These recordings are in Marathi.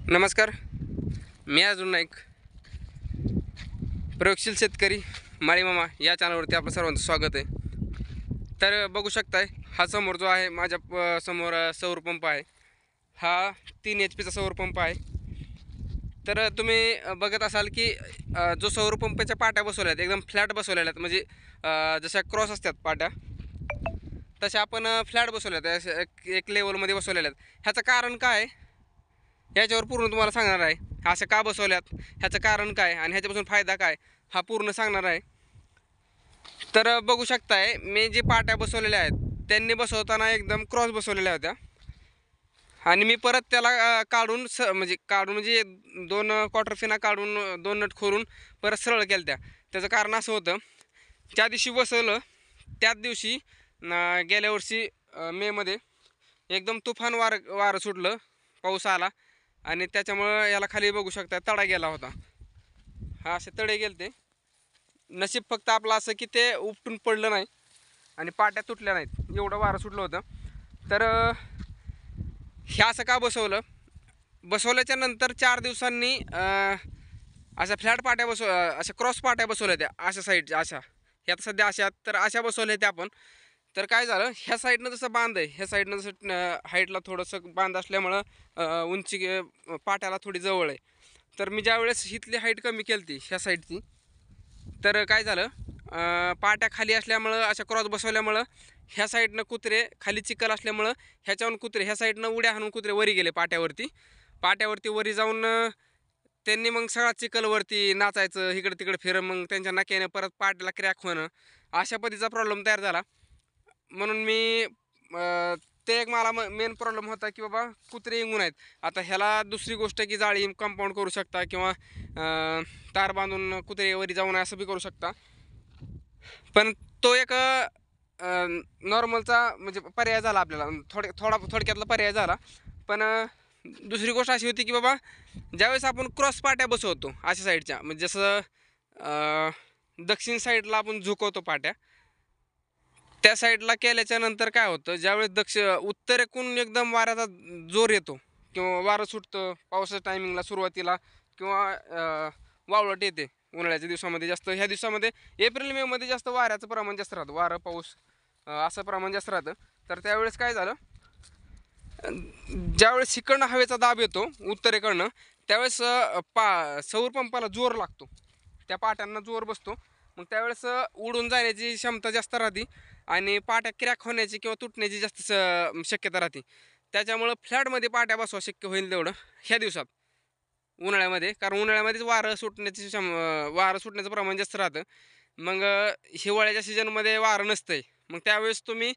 नमस्कार, मी अजून नाईक, प्रयोगशील शेतकरी माळीमामा या चॅनलवरती आपलं सर्वांचं स्वागत आहे. तर बघू शकताय, हा समोर जो आहे माझ्या समोर सौर पंप आहे. हा 3 HP चा सौर पंप आहे. तर तुम्ही बघत असाल की जो सौर पंपाच्या पाट्या बसवल्या आहेत एकदम फ्लॅट बसवलेल्या आहेत, म्हणजे जशा क्रॉस असतात पाट्या तशा आपण फ्लॅट बसवल्या आहेत, एक लेवलमध्ये बसवलेल्या आहेत. ह्याचं कारण काय आहे ह्याच्यावर पूर्ण तुम्हाला सांगणार आहे. असं का बसवल्यात, ह्याचं कारण काय आणि ह्याच्यापासून फायदा काय हा पूर्ण सांगणार आहे. तर बघू शकताय, मी जे पाट्या बसवलेल्या आहेत त्यांनी बसवताना एकदम क्रॉस बसवलेल्या होत्या आणि मी परत त्याला काढून म्हणजे 2 क्वार्टर फिना काढून 2 नट खोलून परत सरळ केल्या त्या. त्याचं कारण असं होतं, ज्या दिवशी बसवलं त्याच दिवशी गेल्या वर्षी मेमध्ये एकदम तुफान वारं सुटलं, पाऊस आला आणि त्याच्यामुळं याला खाली बघू शकता तडा गेला होता. हा असे तडे गेले ते. नशीब फक्त आपलं असं की ते उपटून पडलं नाही आणि पाट्या तुटल्या नाहीत, एवढं वारं सुटलं होतं. तर हे असं का बसवल्याच्या नंतर 4 दिवसांनी अशा फ्लॅट पाट्या अशा क्रॉस पाट्या बसवल्या त्या अशा साईडच्या, अशा ह्यात सध्या अशा, तर अशा बसवल्या त्या आपण. तर काय झालं, ह्या साईडनं जसं बांध आहे, ह्या साईडनं जसं हाईटला थोडंसं बांध असल्यामुळं उंची पाट्याला थोडी जवळ आहे. तर मी ज्यावेळेस इथली हाईट कमी केली ती ह्या साईडची, तर काय झालं, पाट्या खाली असल्यामुळं अशा क्रॉस बसवल्यामुळं ह्या साईडनं कुत्रे खाली चिखल असल्यामुळं ह्याच्यावरून कुत्रे ह्या साईडनं उड्या हाणून कुत्रे वरी गेले पाट्यावरती वरी जाऊन त्यांनी मग सगळा चिखलवरती नाचायचं, इकडं तिकडं फिरं, मग त्यांच्या नाक्याने परत पाट्याला क्रॅक होणं, अशा पद्धतीचा प्रॉब्लेम तयार झाला. म्हणून मी ते एक मला मेन प्रॉब्लेम होता की बाबा कुत्रे इंगून आहेत. आता ह्याला दुसरी गोष्ट की जाळी कंपाऊंड करू शकता किंवा तार बांधून कुत्रे वरी जाऊन असं बी करू शकता. पण तो एक नॉर्मलचा म्हणजे पर्याय झाला आपल्याला, थोडक्यातला पर्याय झाला. पण दुसरी गोष्ट अशी होती की बाबा ज्यावेळेस आपण क्रॉस पाट्या बसवतो अशा साईडच्या, म्हणजे जसं दक्षिण साईडला आपण झुकवतो पाट्या, त्या साईडला केल्याच्या नंतर काय होतं, ज्यावेळेस उत्तरेकडून एकदम वाऱ्याचा जोर येतो किंवा वारं सुटतं पावसाच्या टायमिंगला सुरुवातीला, किंवा वावळट येते उन्हाळ्याच्या दिवसामध्ये जास्त. ह्या दिवसामध्ये एप्रिल मे मध्ये जास्त वाऱ्याचं प्रमाण जास्त राहतं, वारं पाऊस असं प्रमाण जास्त राहतं. तर त्यावेळेस काय झालं, ज्यावेळेस इकडनं हवेचा दाब येतो उत्तरेकडनं, त्यावेळेस सौर पंपाला जोर लागतो, त्या पाट्यांना जोर बसतो. मग त्यावेळेस उडून जाण्याची क्षमता जास्त राहते आणि पाट्या क्रॅक होण्याची किंवा तुटण्याची जास्त शक्यता राहते. त्याच्यामुळं फ्लॅटमध्ये पाट्या बसवा शक्य होईल तेवढं ह्या दिवसात, उन्हाळ्यामध्ये. कारण उन्हाळ्यामध्येच वारं सुटण्याचं प्रमाण जास्त राहतं. मग हिवाळ्याच्या सीजनमध्ये वारं नसतंय, मग त्यावेळेस तुम्ही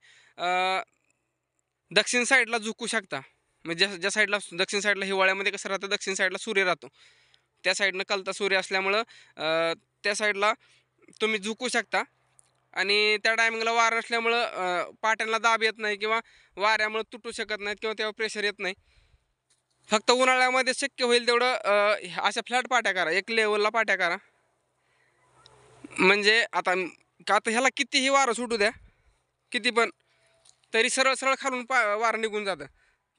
दक्षिण साईडला झुकू शकता. म्हणजे ज्या साईडला दक्षिण साईडला हिवाळ्यामध्ये कसं राहतं, दक्षिण साईडला सूर्य राहतो, त्या साईडनं कलता सूर्य असल्यामुळं त्या साईडला तुम्ही झुकू शकता. आणि त्या टायमिंगला वारं असल्यामुळं पाट्यांना दाब येत नाही किंवा वाऱ्यामुळे तुटू शकत नाहीत किंवा तेव्हा प्रेशर येत नाही. फक्त उन्हाळ्यामध्ये शक्य होईल तेवढं अशा फ्लॅट पाट्या करा, एक लेवलला पाट्या करा. म्हणजे आता ह्याला कितीही वारं सुटू द्या, किती पण, तरी सरळ सरळ खालून वारं निघून जातं.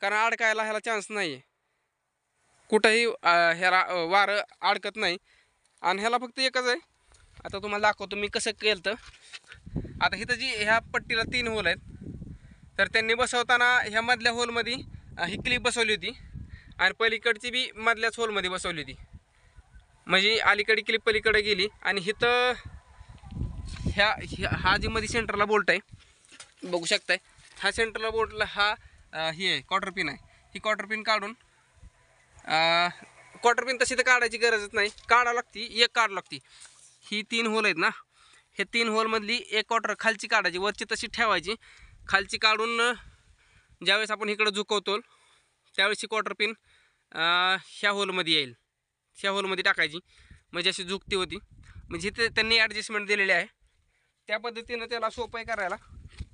कारण अडकायला ह्याला चान्स नाही आहे, कुठंही ह्याला वारं अडकत नाही. आणि ह्याला फक्त एकच आहे, आता तुम्हाला दाखवतो मी कसं केलं. तर आता इथं ह्या पट्टीला 3 होल आहेत, तर त्यांनी बसवताना ह्या मधल्या होलमध्ये ही क्लिप बसवली होती आणि पलीकडची बी मधल्याच होलमध्ये बसवली होती. म्हणजे अलीकडे क्लिप पलीकडे गेली आणि इथं हा जी मध्ये सेंटरला बोल्ट आहे बघू शकताय, हा सेंटरला बोल्टला हा ही आहे क्वार्टर पिन आहे. ही क्वार्टर पिन काढून, क्वार्टर पिन तशी तर काढायची गरजच नाही, एक काढ लागती. ही 3 होल आहेत ना, हे 3 होलमधली एक क्वार्टर खालची काढायची, वरची तशी ठेवायची. खालची काढून ज्यावेळेस आपण इकडं झुकवतो त्यावेळेस ही क्वार्टर पिन ह्या होलमध्ये येईल, ह्या होलमध्ये टाकायची, म्हणजे अशी झुकती होती. म्हणजे इथे त्यांनी ॲडजस्टमेंट दिलेली आहे, त्या पद्धतीनं त्याला सोपं आहे करायला.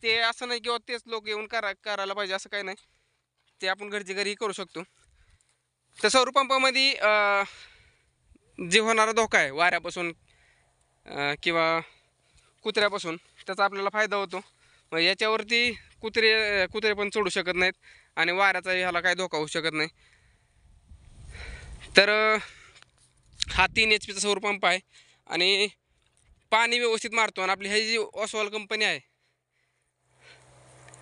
ते असं नाही किंवा तेच लोक येऊन करायला पाहिजे असं काही नाही, ते आपण घरची घरीही करू शकतो. तर सौर पंपामध्ये जे होणारा धोका आहे वाऱ्यापासून किंवा कुत्र्यापासून, त्याचा आपल्याला फायदा होतो. मग याच्यावरती कुत्रे पण चढू शकत नाहीत आणि वाऱ्याचा ह्याला काही धोका होऊ शकत नाही. तर हा 3 HP चा सौर पंप आहे आणि पाणी व्यवस्थित मारतो. आणि आपली ही जी ओसवाल कंपनी आहे,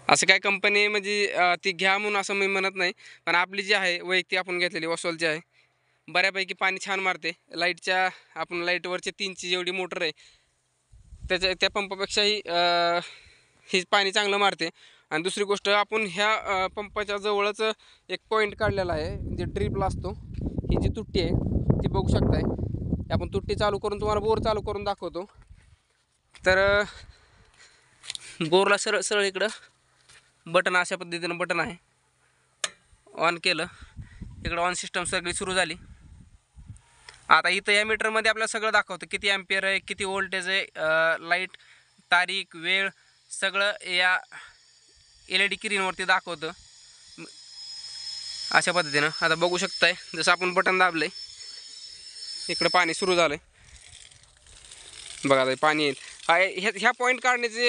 असं काय कंपनी म्हणजे ती घ्या म्हणून असं मी म्हणत नाही, पण आपली जी आहे वैयक्तिक आपण घेतलेली ओसवालची आहे, बऱ्यापैकी पाणी छान मारते. लाईटच्या आपण लाईटवरची 3ची जेवढी मोटर आहे त्या पंपापेक्षाही ही पाणी चांगलं मारते. आणि दुसरी गोष्ट, आपण ह्या पंपाच्या जवळच एक पॉईंट काढलेला आहे, जे ड्रिपला असतो. ही जी तुट्टी आहे ती बघू शकताय. आपण तुट्टी चालू करून तुम्हाला बोर चालू करून दाखवतो. तर बोरला सरळ सरळ इकडं बटन, अशा पद्धतीनं बटन आहे. ऑन केलं, इकडं ऑन सिस्टम सगळी सुरू झाली. आता इथं या मीटरमध्ये आपल्याला सगळं दाखवतं, किती ॲम्पियर आहे, किती व्होल्टेज आहे, लाईट, तारीख, वेळ सगळं या LED स्क्रीनवरती दाखवतं. अशा पद्धतीनं आता बघू शकताय, जसं आपण बटन दाबलं आहे इकडं पाणी सुरू झालं आहे. बघा आता पाणी येईल. ह्या पॉईंट काढण्याचे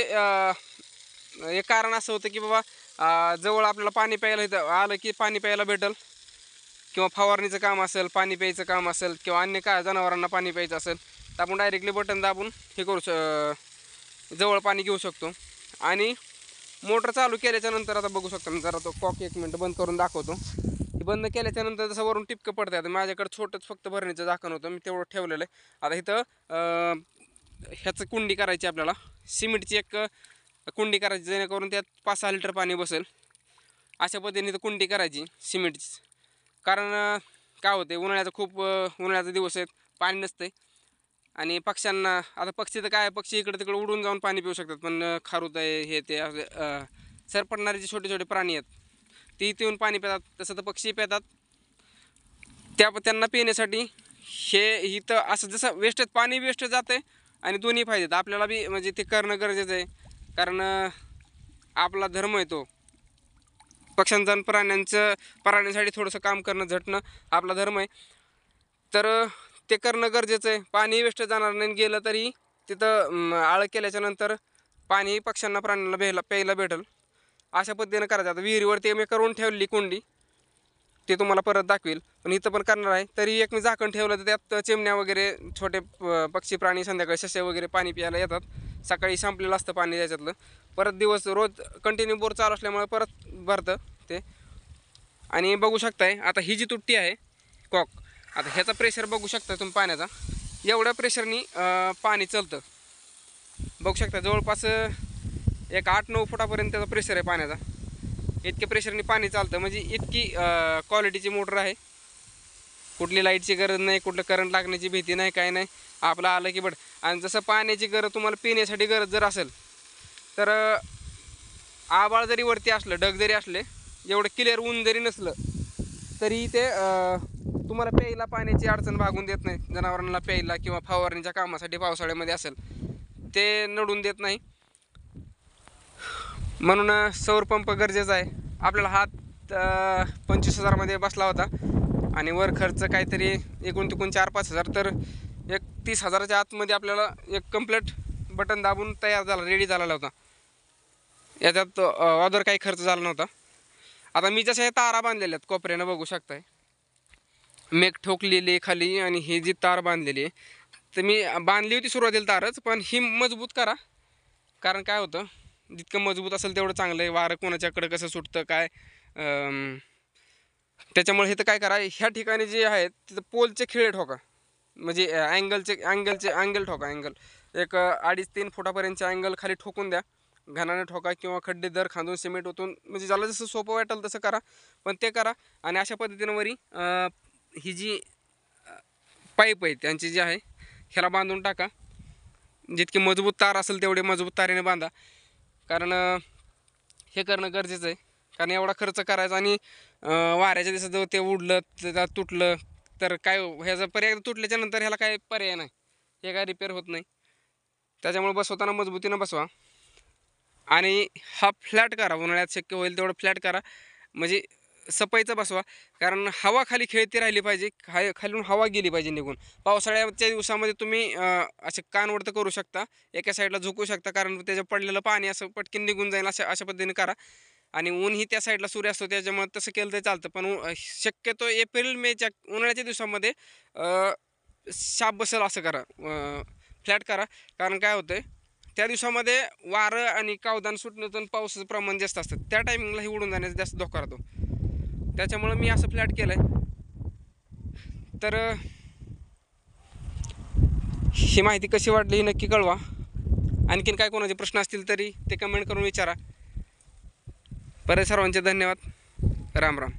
एक कारण असं होतं की बाबा जवळ आपल्याला पाणी प्यायला इथं आलं की पाणी प्यायला भेटेल, किंवा फवारणीचं काम असेल, पाणी प्यायचं काम असेल, किंवा अन्य काय जनावरांना पाणी प्यायचं असेल, तर आपण डायरेक्टली बटन दाबून हे करू जवळ पाणी घेऊ शकतो. आणि मोटर चालू केल्याच्यानंतर आता बघू शकता, मी जरा तो कॉक 1 मिनिट बंद करून दाखवतो. हे बंद केल्याच्यानंतर जसं वरून टिपकं पडतं. आता माझ्याकडे छोटंच फक्त भरणीचं झाकण होतं, मी तेवढं ठेवलेलं आहे. आता इथं ह्याचं कुंडी करायची आपल्याला, सिमेंटची एक कुंडी करायची, जेणेकरून त्यात 5-6 लिटर पाणी बसेल. अशा पद्धतीने इथं कुंडी करायची सिमेंटची. कारण काय होते, उन्हाळ्याचा दिवस आहेत, पाणी नसते. आणि पक्ष्यांना, आता पक्षी तर काय, पक्षी इकडे तिकडे उडून जाऊन पाणी पिऊ शकतात, पण खारुत आहे, हे ते असे सरपडणारे जे छोटे छोटे प्राणी आहेत ती इथे येऊन पाणी पितात. तसं तर पक्षी पितात. त्यांना पिण्यासाठी हे इथं असं जसं वेस्टेज पाणी वेस्ट जातं आणि दोन्ही फायदे आपल्याला बी म्हणजे ते करणं गरजेचं आहे. कारण आपला धर्म आहे तो पक्ष्यांचा आणि प्राण्यांसाठी थोडंसं काम करणं, झटणं आपला धर्म आहे. तर ते करणं गरजेचं आहे. पाणी वेस्ट जाणार नाही, गेलं तरी तिथं आळं केल्याच्यानंतर पाणी पक्ष्यांना प्राण्यांना प्यायला भेटेल. अशा पद्धतीनं करायचं. आता विहिरीवरती मी करून ठेवली कुंडी, ते तुम्हाला परत दाखवेल, पण इथं पण करणार आहे. तरी एक मी झाकण ठेवलं, तर त्यात चिमण्या वगैरे छोटे पक्षी प्राणी संध्याकाळी ससे वगैरे पाणी प्यायला येतात. सकाळी संपलेलं असतं पाणी त्याच्यातलं, परत दिवस रोज कंटिन्यू बोर चालू असल्यामुळे परत भरतं ते. आणि बघू शकताय आता ही जी तुट्टी आहे कॉक, आता ह्याचा प्रेशर बघू शकता तुम्ही पाण्याचा, एवढ्या प्रेशरनी पाणी चालतं. बघू शकता जवळपास एक 8-9 फुटापर्यंत त्याचा प्रेशर आहे पाण्याचा. इतक्या प्रेशरनी पाणी चालतं, म्हणजे इतकी क्वालिटीची मोटर आहे. कुठली लाईटची गरज नाही, कुठलं करंट लागण्याची भीती नाही, काय नाही. आपलं आलं की बड. आणि जसं पाण्याची गरज तुम्हाला पिण्यासाठी गरज जर असेल, तर आभाळ जरी वरती असलं, ढग जरी असले, एवढं क्लिअर ऊन जरी नसलं, तरी ते तुम्हाला प्यायला पाण्याची अडचण भागून देत नाही. जनावरांना प्यायला किंवा फवारणीच्या कामासाठी पावसाळ्यामध्ये असेल ते नडून देत नाही. म्हणून सौर पंप गरजेचा आहे आपल्याला. हा 25,000 मध्ये बसला होता आणि वर खर्च काहीतरी एकूण 4-5 हजार, तर एक 30,000च्या आतमध्ये आपल्याला एक कंप्लीट बटन दाबून तयार झाला, रेडी झालेला होता. याच्यात अदर काही खर्च झाला नव्हता. आता मी जसं हे तारा बांधलेल्या आहेत कोपऱ्यानं बघू शकताय, मेक ठोकलेली खाली आणि ही जी तार बांधलेली आहे, तर मी बांधली होती सुरुवातीला तारच, पण ही मजबूत करा. कारण काय होतं, जितकं मजबूत असेल तेवढं चांगलं आहे. वारं कोणाच्याकडे कसं सुटतं काय, त्याच्यामुळे हे तर काय करा, ह्या ठिकाणी जे आहेत तिथं पोलचे खिळे ठोका, म्हणजे अँगल ठोका. अँगल एक 2.5-3 फुटापर्यंतचे अँगल खाली ठोकून द्या, घनाने ठोका किंवा खड्डे दर खांदून सिमेंट ओतून, म्हणजे ज्याला जसं सोपं वाटेल तसं करा, पण ते करा. आणि अशा पद्धतीनं वरी ही जी पाईप आहे त्यांची जी आहे ह्याला बांधून टाका. जितकी मजबूत तार असेल तेवढे मजबूत तारेने बांधा. कारण हे करणं गरजेचं आहे. कारण एवढा खर्च करायचा आणि वाऱ्याच्या दिवसात जर ते उडलं, त्याला तुटलं, तर काय ह्याचा पर्याय, तुटल्याच्या नंतर ह्याला काय पर्याय नाही, हे काय रिपेअर होत नाही. त्याच्यामुळे बसवताना मजबूतीनं बसवा. आणि हा फ्लॅट करा, उन्हाळ्यात शक्य होईल तेवढं फ्लॅट करा, म्हणजे सफाईचं बसवा. कारण हवा खाली खेळती राहिली पाहिजे, खालून हवा गेली पाहिजे निघून. पावसाळ्याच्या दिवसामध्ये तुम्ही असे कानवडतं करू शकता, एका साईडला झोकू शकता, कारण त्याच्या पडलेलं पाणी असं पटकन निघून जाईल. अशा पद्धतीने करा. आणि ऊनही त्या साईडला सूर्य असतो, त्याच्यामुळे तसं केलं तर चालतं. पण शक्यतो एप्रिल मेच्या उन्हाळ्याच्या दिवसामध्ये शाप बसेल असं करा, फ्लॅट करा. कारण काय होतं आहे, त्या दिवसामध्ये वारं आणि कावदान सुटण्याचं आणि पावसाचं प्रमाण जास्त असतं, त्या टायमिंगला हे उडून जाण्याचा जास्त धोका राहतो. त्याच्यामुळं मी असं फ्लॅट केलं आहे. तर ही माहिती कशी वाटली ही नक्की कळवा. आणखीन काय कोणाचे प्रश्न असतील तरी ते कमेंट करून विचारा. परत सर्वांचे धन्यवाद. राम राम.